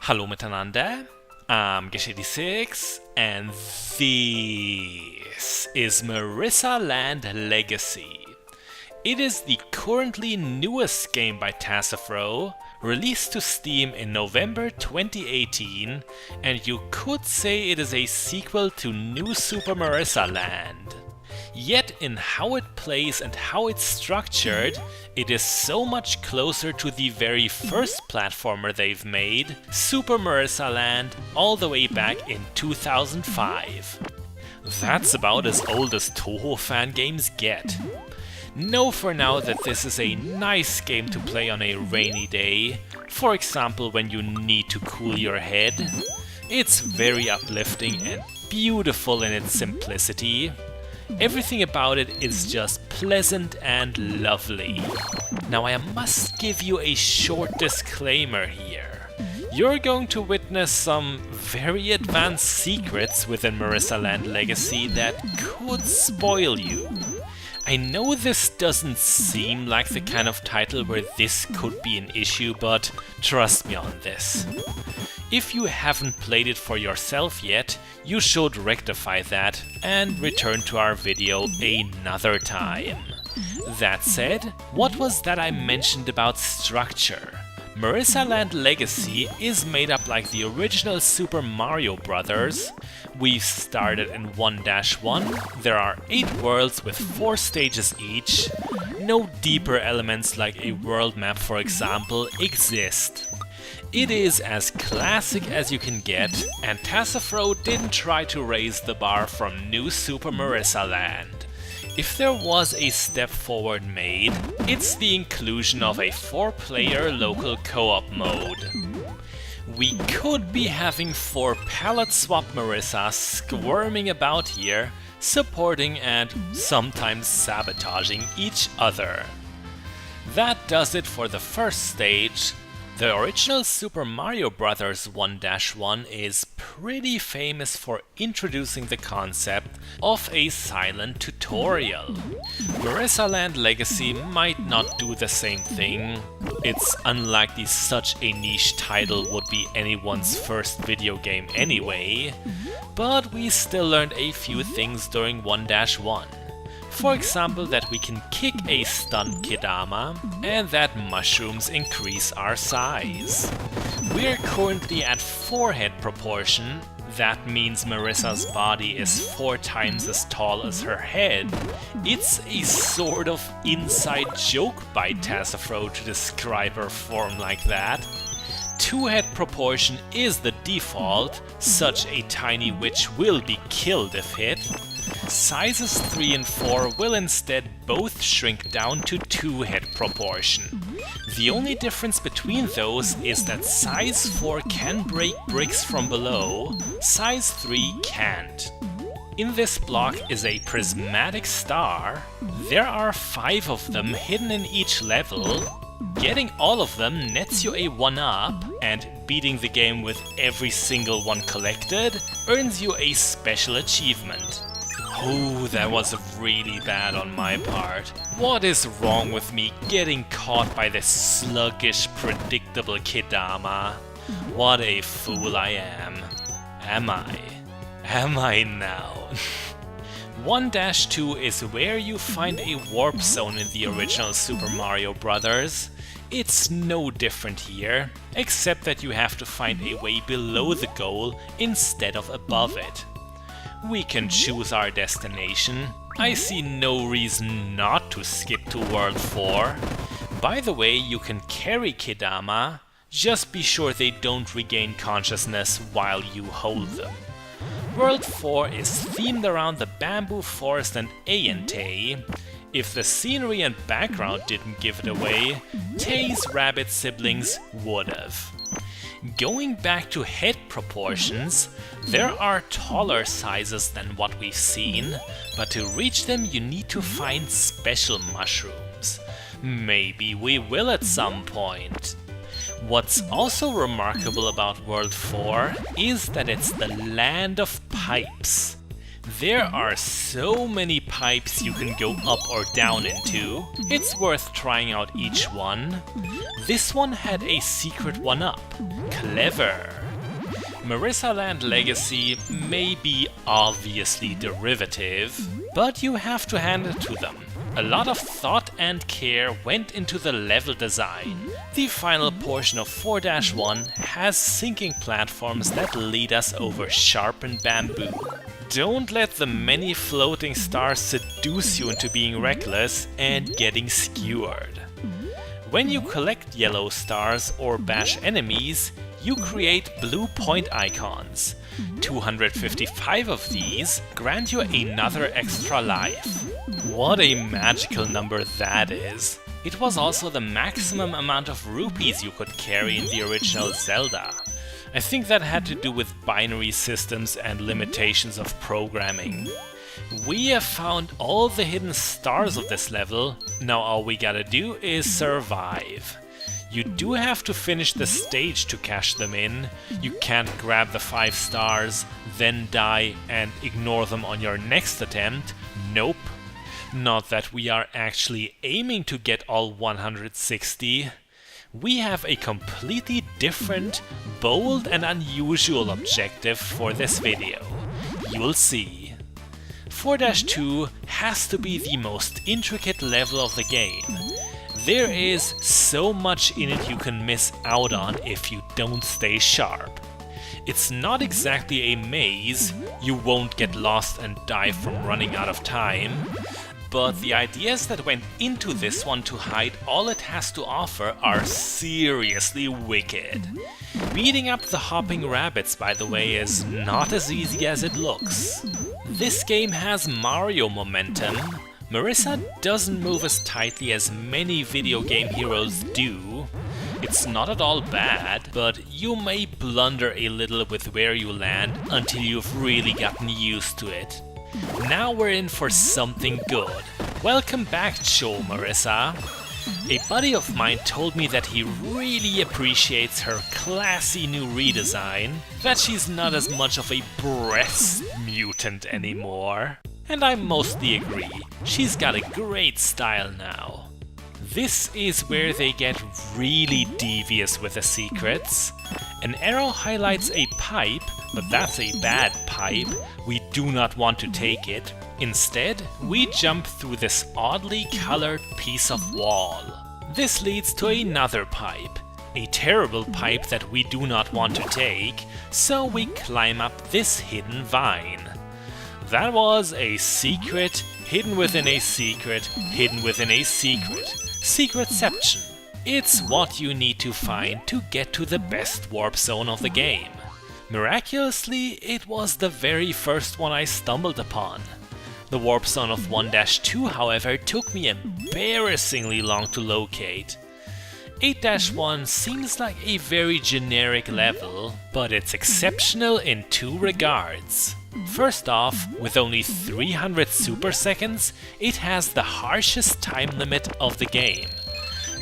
Hallo miteinander, I'm Gesh86 and this is Marisa Land Legacy. It is the currently newest game by Tasofro, released to Steam in November 2018, and you could say it is a sequel to New Super Marisa Land. Yet in how it plays and how it's structured, it is so much closer to the very first platformer they've made, Super Marisa Land, all the way back in 2005. That's about as old as Toho fan games get. Know for now that this is a nice game to play on a rainy day, for example when you need to cool your head. It's very uplifting and beautiful in its simplicity. Everything about it is just pleasant and lovely. Now I must give you a short disclaimer here. You're going to witness some very advanced secrets within Marisa Land Legacy that could spoil you. I know this doesn't seem like the kind of title where this could be an issue, but trust me on this. If you haven't played it for yourself yet, you should rectify that and return to our video another time. That said, what was that I mentioned about structure? Marisa Land Legacy is made up like the original Super Mario Bros. We've started in 1-1, there are 8 worlds with 4 stages each. No deeper elements like a world map, for example, exist. It is as classic as you can get, and Tasofro didn't try to raise the bar from New Super Marisa Land. If there was a step forward made, it's the inclusion of a 4-player local co-op mode. We could be having 4 palette swap Marisas squirming about here, supporting and sometimes sabotaging each other. That does it for the first stage. The original Super Mario Bros. 1-1 is pretty famous for introducing the concept of a silent tutorial. Marisa Land Legacy might not do the same thing. It's unlikely such a niche title would be anyone's first video game anyway, but we still learned a few things during 1-1. For example, that we can kick a stunned Kedama, and that mushrooms increase our size. We're currently at 4 head proportion, that means Marisa's body is 4 times as tall as her head. It's a sort of inside joke by Tasofro to describe her form like that. 2 head proportion is the default, such a tiny witch will be killed if hit. Sizes 3 and 4 will instead both shrink down to 2 head proportion. The only difference between those is that size 4 can break bricks from below, size 3 can't. In this block is a prismatic star. There are 5 of them hidden in each level. Getting all of them nets you a 1-up, and beating the game with every single one collected earns you a special achievement. Oh, that was really bad on my part. What is wrong with me getting caught by this sluggish, predictable Kedama? What a fool I am. Am I? Am I now? 1-2 is where you find a warp zone in the original Super Mario Bros. It's no different here, except that you have to find a way below the goal instead of above it. We can choose our destination. I see no reason not to skip to World 4. By the way, you can carry Kedama, just be sure they don't regain consciousness while you hold them. World 4 is themed around the bamboo forest and Ayentei. If the scenery and background didn't give it away, Tei's rabbit siblings would've. Going back to head proportions, there are taller sizes than what we've seen, but to reach them you need to find special mushrooms. Maybe we will at some point. What's also remarkable about World 4 is that it's the land of pipes. There are so many pipes you can go up or down into. It's worth trying out each one. This one had a secret one-up. Clever. Marisa Land Legacy may be obviously derivative, but you have to hand it to them. A lot of thought and care went into the level design. The final portion of 4-1 has sinking platforms that lead us over sharpened bamboo. Don't let the many floating stars seduce you into being reckless and getting skewered. When you collect yellow stars or bash enemies, you create blue point icons. 255 of these grant you another extra life. What a magical number that is! It was also the maximum amount of rupees you could carry in the original Zelda. I think that had to do with binary systems and limitations of programming. We have found all the hidden stars of this level, now all we gotta do is survive. You do have to finish the stage to cash them in. You can't grab the 5 stars, then die and ignore them on your next attempt. Nope. Not that we are actually aiming to get all 160. We have a completely different, bold and unusual objective for this video. You'll see. 4-2 has to be the most intricate level of the game. There is so much in it you can miss out on if you don't stay sharp. It's not exactly a maze, you won't get lost and die from running out of time, but the ideas that went into this one to hide all it has to offer are seriously wicked. Beating up the hopping rabbits, by the way, is not as easy as it looks. This game has Mario momentum. Marisa doesn't move as tightly as many video game heroes do. It's not at all bad, but you may blunder a little with where you land until you've really gotten used to it. Now we're in for something good. Welcome back, Cho Marisa. A buddy of mine told me that he really appreciates her classy new redesign, that she's not as much of a breast mutant anymore. And I mostly agree, she's got a great style now. This is where they get really devious with the secrets. An arrow highlights a pipe, but that's a bad pipe. We do not want to take it. Instead, we jump through this oddly colored piece of wall. This leads to another pipe. A terrible pipe that we do not want to take, so we climb up this hidden vine. That was a secret, hidden within a secret, hidden within a secret. Secretception. It's what you need to find to get to the best warp zone of the game. Miraculously, it was the very first one I stumbled upon. The warp zone of 1-2, however, took me embarrassingly long to locate. 8-1 seems like a very generic level, but it's exceptional in 2 regards. First off, with only 300 super seconds, it has the harshest time limit of the game.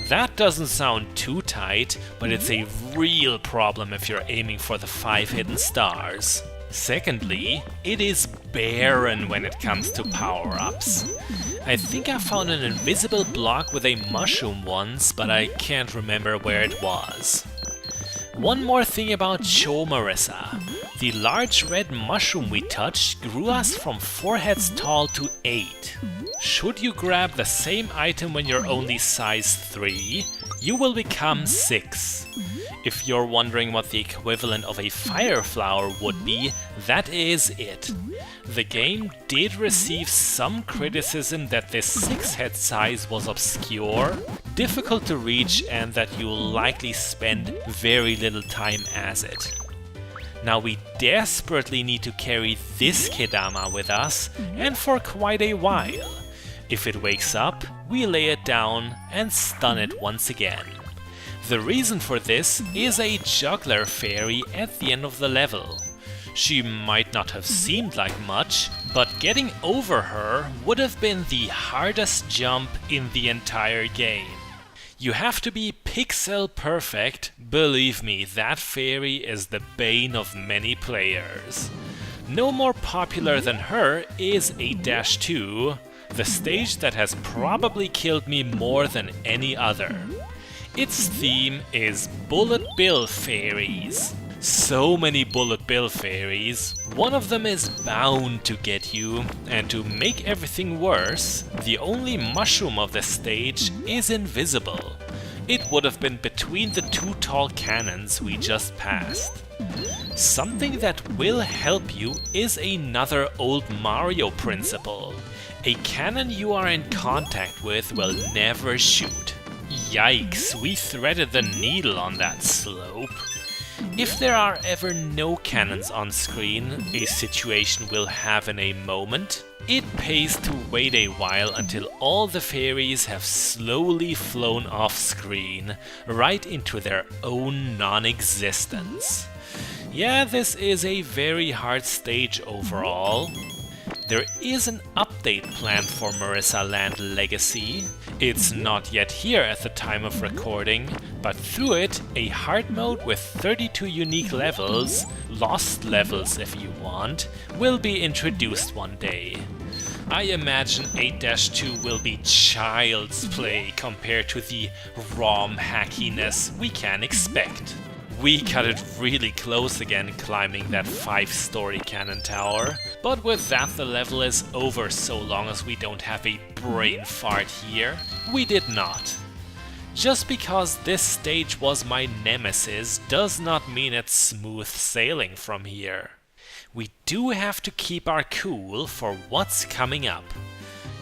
That doesn't sound too tight, but it's a real problem if you're aiming for the 5 hidden stars. Secondly, it is barren when it comes to power-ups. I think I found an invisible block with a mushroom once, but I can't remember where it was. One more thing about Cho Marisa. The large red mushroom we touched grew us from 4 heads tall to 8. Should you grab the same item when you're only size 3, you will become 6. If you're wondering what the equivalent of a fire flower would be, that is it. The game did receive some criticism that this 6 head size was obscure, difficult to reach, and that you'll likely spend very little time as it. Now we desperately need to carry this Kedama with us, and for quite a while. If it wakes up, we lay it down and stun it once again. The reason for this is a juggler fairy at the end of the level. She might not have seemed like much, but getting over her would have been the hardest jump in the entire game. You have to be pixel perfect. Believe me, that fairy is the bane of many players. No more popular than her is 8-2, the stage that has probably killed me more than any other. Its theme is Bullet Bill Fairies. So many Bullet Bill Fairies, one of them is bound to get you, and to make everything worse, the only mushroom of the stage is invisible. It would have been between the two tall cannons we just passed. Something that will help you is another old Mario principle. A cannon you are in contact with will never shoot. Yikes, we threaded the needle on that slope. If there are ever no cannons on screen, a situation will have in a moment, it pays to wait a while until all the fairies have slowly flown off screen, right into their own non-existence. Yeah, this is a very hard stage overall. There is an update planned for Marisa Land Legacy. It's not yet here at the time of recording, but through it, a hard mode with 32 unique levels, lost levels if you want, will be introduced one day. I imagine 8-2 will be child's play compared to the ROM hackiness we can expect. We cut it really close again climbing that 5-story cannon tower, but with that the level is over so long as we don't have a brain fart here. We did not. Just because this stage was my nemesis does not mean it's smooth sailing from here. We do have to keep our cool for what's coming up.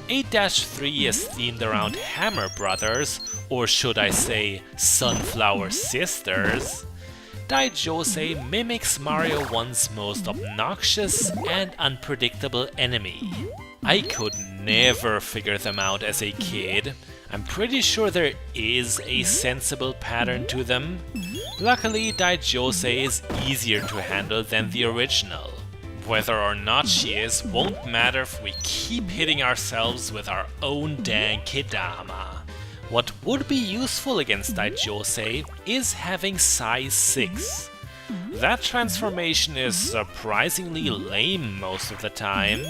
8-3 is themed around Hammer Brothers, or should I say Sunflower Sisters. Daijose mimics Mario 1's most obnoxious and unpredictable enemy. I could never figure them out as a kid. I'm pretty sure there is a sensible pattern to them. Luckily, Daijose is easier to handle than the original. Whether or not she is won't matter if we keep hitting ourselves with our own dang Kedama. What would be useful against Daijose is having size 6. That transformation is surprisingly lame most of the time.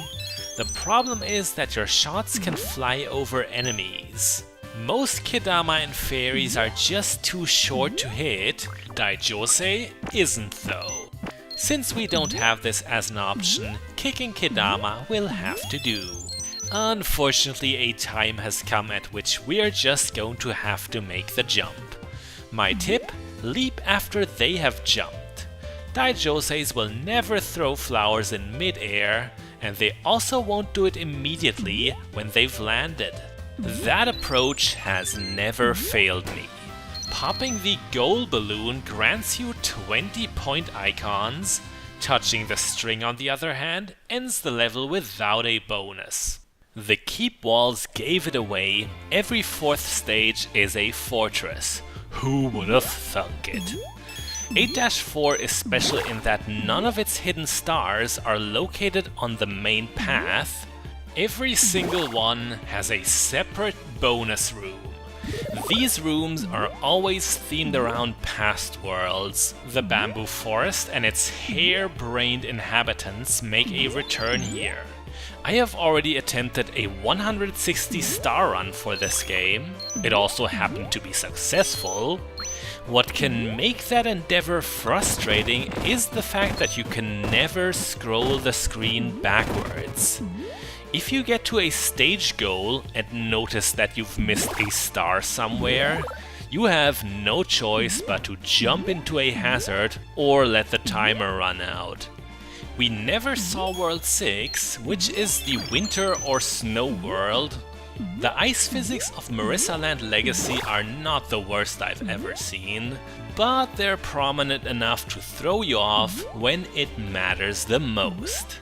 The problem is that your shots can fly over enemies. Most Kedama and fairies are just too short to hit, Daijose isn't though. Since we don't have this as an option, kicking Kedama will have to do. Unfortunately, a time has come at which we're just going to have to make the jump. My tip, leap after they have jumped. Daijoses will never throw flowers in mid-air, and they also won't do it immediately when they've landed. That approach has never failed me. Popping the gold balloon grants you 20 point icons. Touching the string, on the other hand, ends the level without a bonus. The keep walls gave it away. Every 4th stage is a fortress. Who would have thunk it? 8-4 is special in that none of its hidden stars are located on the main path. Every single one has a separate bonus room. These rooms are always themed around past worlds. The bamboo forest and its hair-brained inhabitants make a return here. I have already attempted a 160 star run for this game. It also happened to be successful. What can make that endeavor frustrating is the fact that you can never scroll the screen backwards. If you get to a stage goal and notice that you've missed a star somewhere, you have no choice but to jump into a hazard or let the timer run out. We never saw World 6, which is the winter or snow world. The ice physics of Marisa Land Legacy are not the worst I've ever seen, but they're prominent enough to throw you off when it matters the most.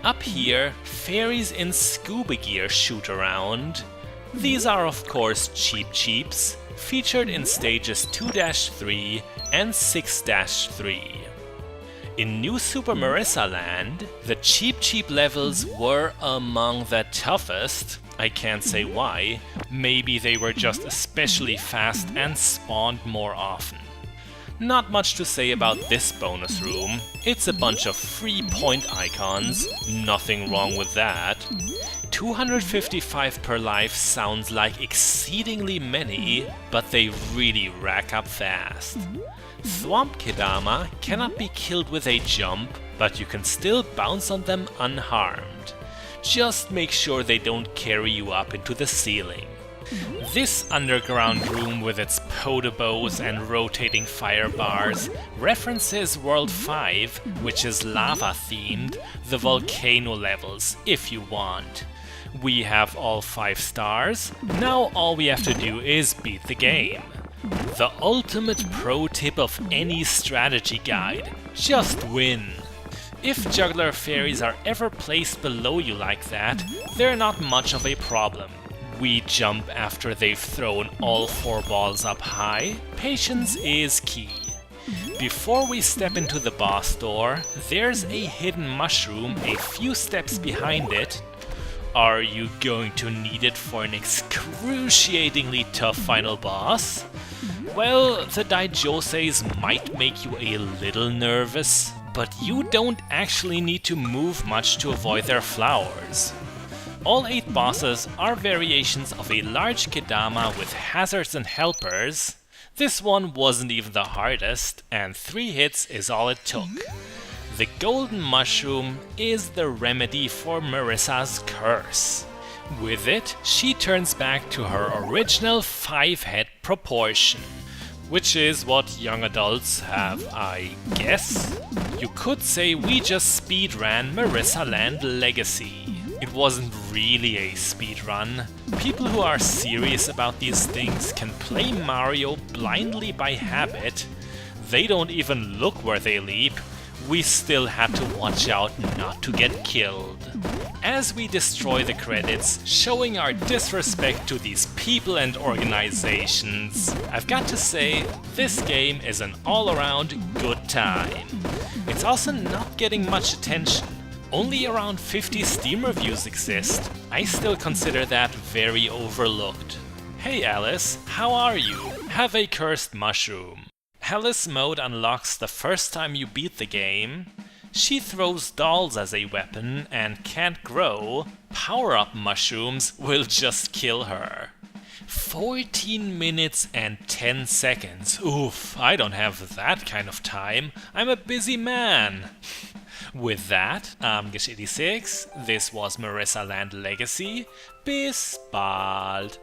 Up here, fairies in scuba gear shoot around. These are of course Cheep Cheeps, featured in stages 2-3 and 6-3. In New Super Marisa Land, the Cheep Cheep levels were among the toughest. I can't say why, maybe they were just especially fast and spawned more often. Not much to say about this bonus room. It's a bunch of free point icons, nothing wrong with that. 255 per life sounds like exceedingly many, but they really rack up fast. Swamp Kedama cannot be killed with a jump, but you can still bounce on them unharmed. Just make sure they don't carry you up into the ceiling. This underground room with its podobos and rotating fire bars references World 5, which is lava themed, the volcano levels if you want. We have all 5 stars, now all we have to do is beat the game. The ultimate pro tip of any strategy guide, just win. If juggler fairies are ever placed below you like that, they're not much of a problem. We jump after they've thrown all 4 balls up high. Patience is key. Before we step into the boss door, there's a hidden mushroom a few steps behind it. Are you going to need it for an excruciatingly tough final boss? Well, the Daijoseis might make you a little nervous, but you don't actually need to move much to avoid their flowers. All 8 bosses are variations of a large Kedama with hazards and helpers. This one wasn't even the hardest, and 3 hits is all it took. The golden mushroom is the remedy for Marisa's curse. With it, she turns back to her original 5-head proportion, which is what young adults have, I guess. You could say we just speedran Marisa Land Legacy. It wasn't really a speedrun. People who are serious about these things can play Mario blindly by habit. They don't even look where they leap. We still had to watch out not to get killed. As we destroy the credits, showing our disrespect to these people and organizations, I've got to say, this game is an all-around good time. It's also not getting much attention. Only around 50 Steam reviews exist. I still consider that very overlooked. Hey Alice, how are you? Have a cursed mushroom. Alice mode unlocks the first time you beat the game. She throws dolls as a weapon and can't grow. Power-up mushrooms will just kill her. 14 minutes and 10 seconds. Oof, I don't have that kind of time. I'm a busy man. With that, I'm Gish86. This was Marisa Land Legacy. Bis bald.